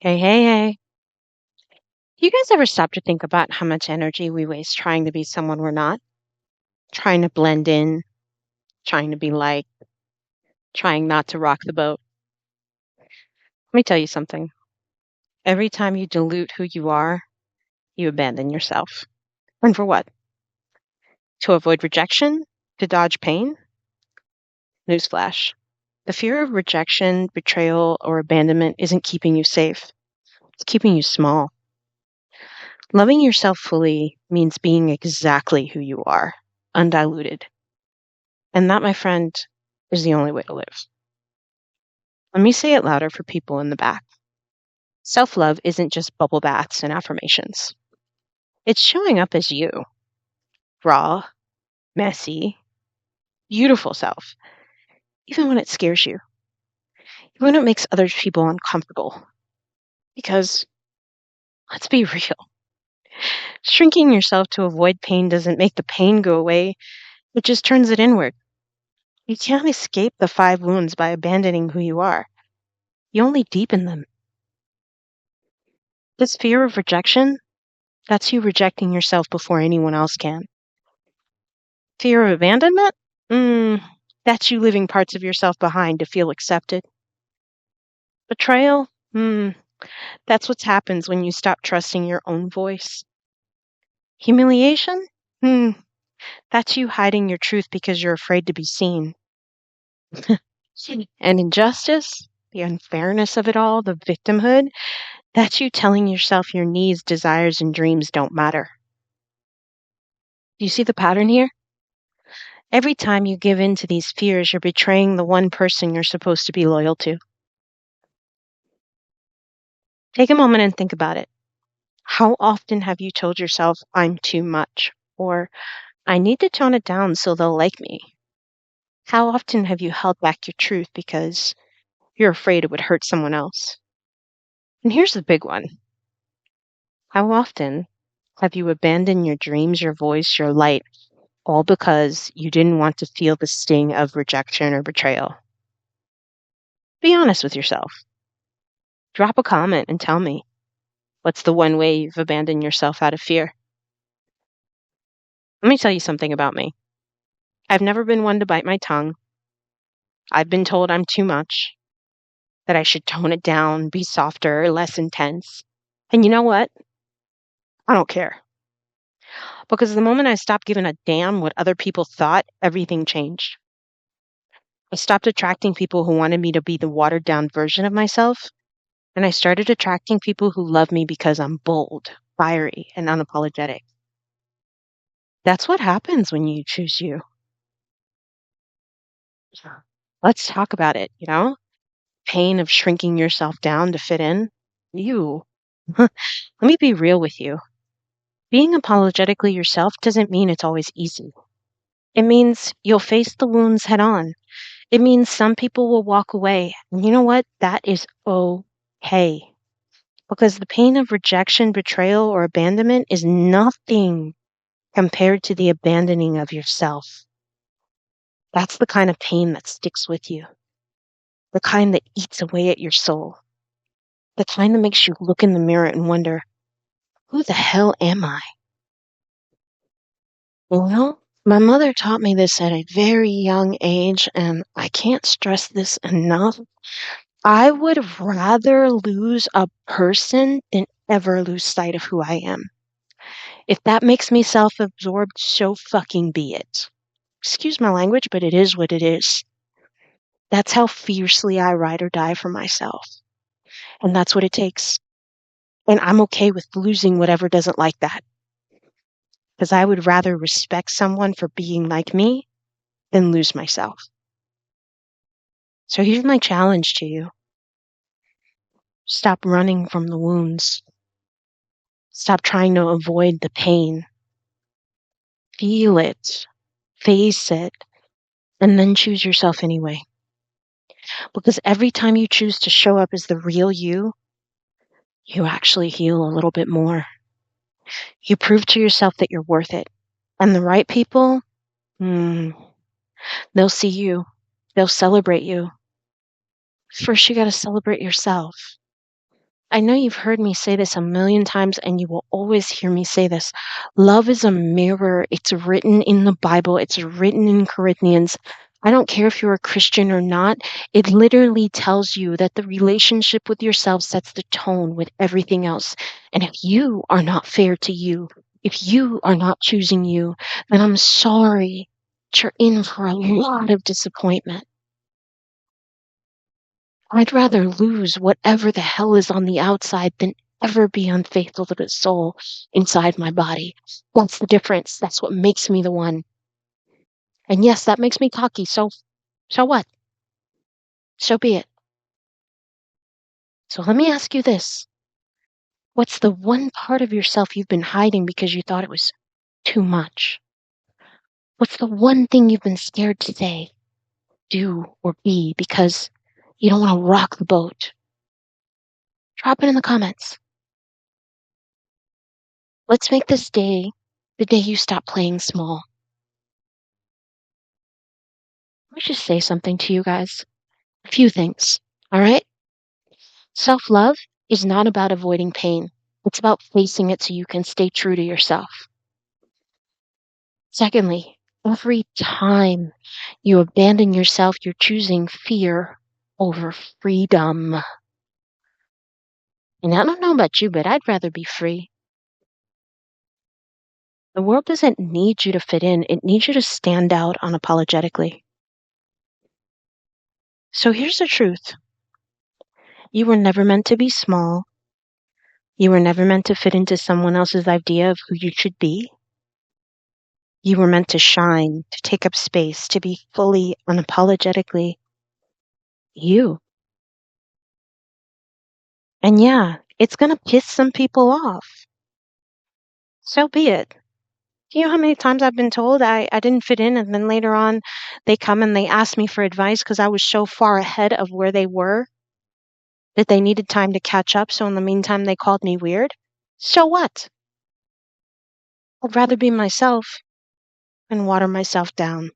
Hey, hey, hey. You guys ever stop to think about how much energy we waste trying to be someone we're not? Trying to blend in, trying to be liked, trying not to rock the boat? Let me tell you something. Every time you dilute who you are, you abandon yourself. And for what? To avoid rejection? To dodge pain? Newsflash. The fear of rejection, betrayal, or abandonment isn't keeping you safe. It's keeping you small. Loving yourself fully means being exactly who you are, undiluted. And that, my friend, is the only way to live. Let me say it louder for people in the back. Self love isn't just bubble baths and affirmations. It's showing up as you, raw, messy, beautiful self, even when it scares you, even when it makes other people uncomfortable. Because, let's be real, shrinking yourself to avoid pain doesn't make the pain go away, it just turns it inward. You can't escape the five wounds by abandoning who you are. You only deepen them. This fear of rejection, that's you rejecting yourself before anyone else can. Fear of abandonment? That's you leaving parts of yourself behind to feel accepted. Betrayal? That's what happens when you stop trusting your own voice. Humiliation? That's you hiding your truth because you're afraid to be seen. And injustice? The unfairness of it all, the victimhood? That's you telling yourself your needs, desires, and dreams don't matter. Do you see the pattern here? Every time you give in to these fears, you're betraying the one person you're supposed to be loyal to. Take a moment and think about it. How often have you told yourself, I'm too much? Or, I need to tone it down so they'll like me? How often have you held back your truth because you're afraid it would hurt someone else? And here's the big one. How often have you abandoned your dreams, your voice, your light, all because you didn't want to feel the sting of rejection or betrayal? Be honest with yourself. Drop a comment and tell me, what's the one way you've abandoned yourself out of fear? Let me tell you something about me. I've never been one to bite my tongue. I've been told I'm too much, that I should tone it down, be softer, less intense. And you know what? I don't care. Because the moment I stopped giving a damn what other people thought, everything changed. I stopped attracting people who wanted me to be the watered down version of myself, and I started attracting people who love me because I'm bold, fiery, and unapologetic. That's what happens when you choose you. Let's talk about it, Pain of shrinking yourself down to fit in. You. Let me be real with you. Being apologetically yourself doesn't mean it's always easy. It means you'll face the wounds head on. It means some people will walk away. And you know what? That is okay. Because the pain of rejection, betrayal, or abandonment is nothing compared to the abandoning of yourself. That's the kind of pain that sticks with you. The kind that eats away at your soul. The kind that makes you look in the mirror and wonder, who the hell am I? Well, my mother taught me this at a very young age, and I can't stress this enough. I would rather lose a person than ever lose sight of who I am. If that makes me self-absorbed, so fucking be it. Excuse my language, but it is what it is. That's how fiercely I ride or die for myself. And that's what it takes. And I'm okay with losing whatever doesn't like that. Because I would rather respect someone for being like me than lose myself. So here's my challenge to you. Stop running from the wounds. Stop trying to avoid the pain. Feel it, face it, and then choose yourself anyway. Because every time you choose to show up as the real you actually heal a little bit more. You prove to yourself that you're worth it. And the right people, they'll see you. They'll celebrate you. First, you got to celebrate yourself. I know you've heard me say this a million times, and you will always hear me say this. Love is a mirror. It's written in the Bible, it's written in Corinthians. I don't care if you're a Christian or not. It literally tells you that the relationship with yourself sets the tone with everything else. And if you are not fair to you, if you are not choosing you, then I'm sorry, but you're in for a lot of disappointment. I'd rather lose whatever the hell is on the outside than ever be unfaithful to the soul inside my body. That's the difference. That's what makes me the one. And yes, that makes me cocky. So what? So be it. So let me ask you this. What's the one part of yourself you've been hiding because you thought it was too much? What's the one thing you've been scared to say, do, or be because you don't want to rock the boat? Drop it in the comments. Let's make this day the day you stop playing small. Let me just say something to you guys. A few things. All right? Self love is not about avoiding pain, it's about facing it so you can stay true to yourself. Secondly, every time you abandon yourself, you're choosing fear over freedom. And I don't know about you, but I'd rather be free. The world doesn't need you to fit in, it needs you to stand out unapologetically. So here's the truth: you were never meant to be small. You were never meant to fit into someone else's idea of who you should be. You were meant to shine, to take up space, to be fully, unapologetically you. And yeah, it's going to piss some people off. So be it. Do you know how many times I've been told I didn't fit in, and then later on they come and they ask me for advice because I was so far ahead of where they were that they needed time to catch up. So in the meantime, they called me weird. So what? I'd rather be myself and water myself down.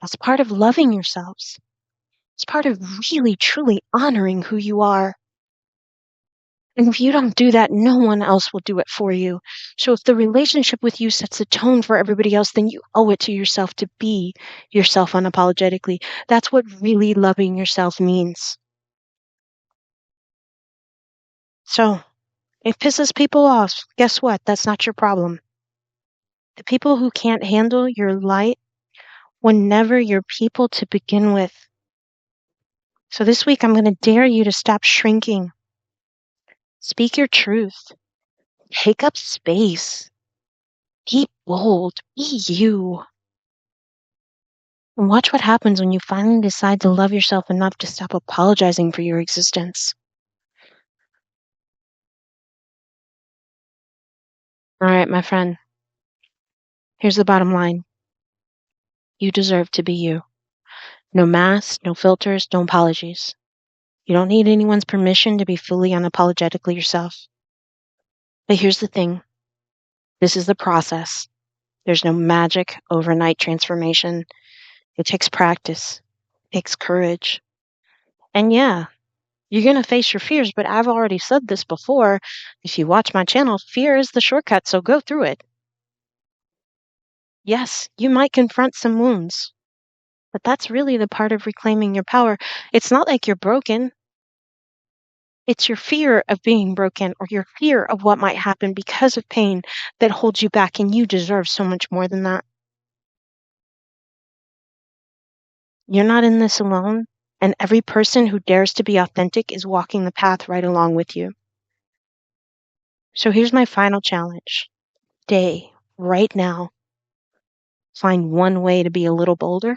That's part of loving yourselves. It's part of really, truly honoring who you are. And if you don't do that, no one else will do it for you. So if the relationship with you sets the tone for everybody else, then you owe it to yourself to be yourself unapologetically. That's what really loving yourself means. So if it pisses people off, guess what? That's not your problem. The people who can't handle your light were never your people to begin with. So this week, I'm going to dare you to stop shrinking. Speak your truth. Take up space. Be bold. Be you. And watch what happens when you finally decide to love yourself enough to stop apologizing for your existence. All right, my friend. Here's the bottom line. You deserve to be you. No masks, no filters, no apologies. You don't need anyone's permission to be fully unapologetically yourself. But here's the thing. This is the process. There's no magic overnight transformation. It takes practice. It takes courage. And yeah, you're going to face your fears, but I've already said this before. If you watch my channel, fear is the shortcut, so go through it. Yes, you might confront some wounds, but that's really the part of reclaiming your power. It's not like you're broken. It's your fear of being broken or your fear of what might happen because of pain that holds you back, and you deserve so much more than that. You're not in this alone, and every person who dares to be authentic is walking the path right along with you. So here's my final challenge. Today, right now, find one way to be a little bolder,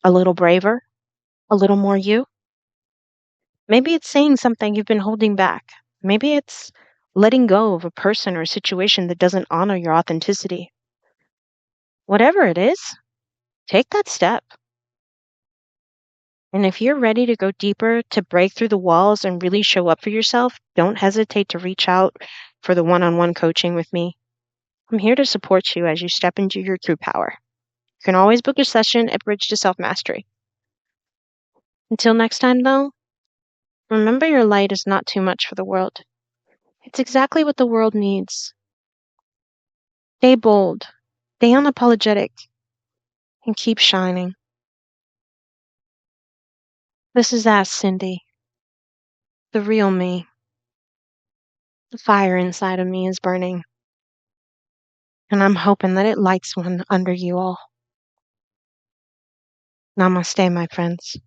a little braver, a little more you. Maybe it's saying something you've been holding back. Maybe it's letting go of a person or a situation that doesn't honor your authenticity. Whatever it is, take that step. And if you're ready to go deeper, to break through the walls and really show up for yourself, don't hesitate to reach out for the one-on-one coaching with me. I'm here to support you as you step into your true power. You can always book a session at Bridge to Self Mastery. Until next time, though, Remember, your light is not too much for the world. It's exactly what the world needs. Stay bold, stay unapologetic, and keep shining. This is Ask Cindy, the real me. The fire inside of me is burning, and I'm hoping that it lights one under you all. Namaste, my friends.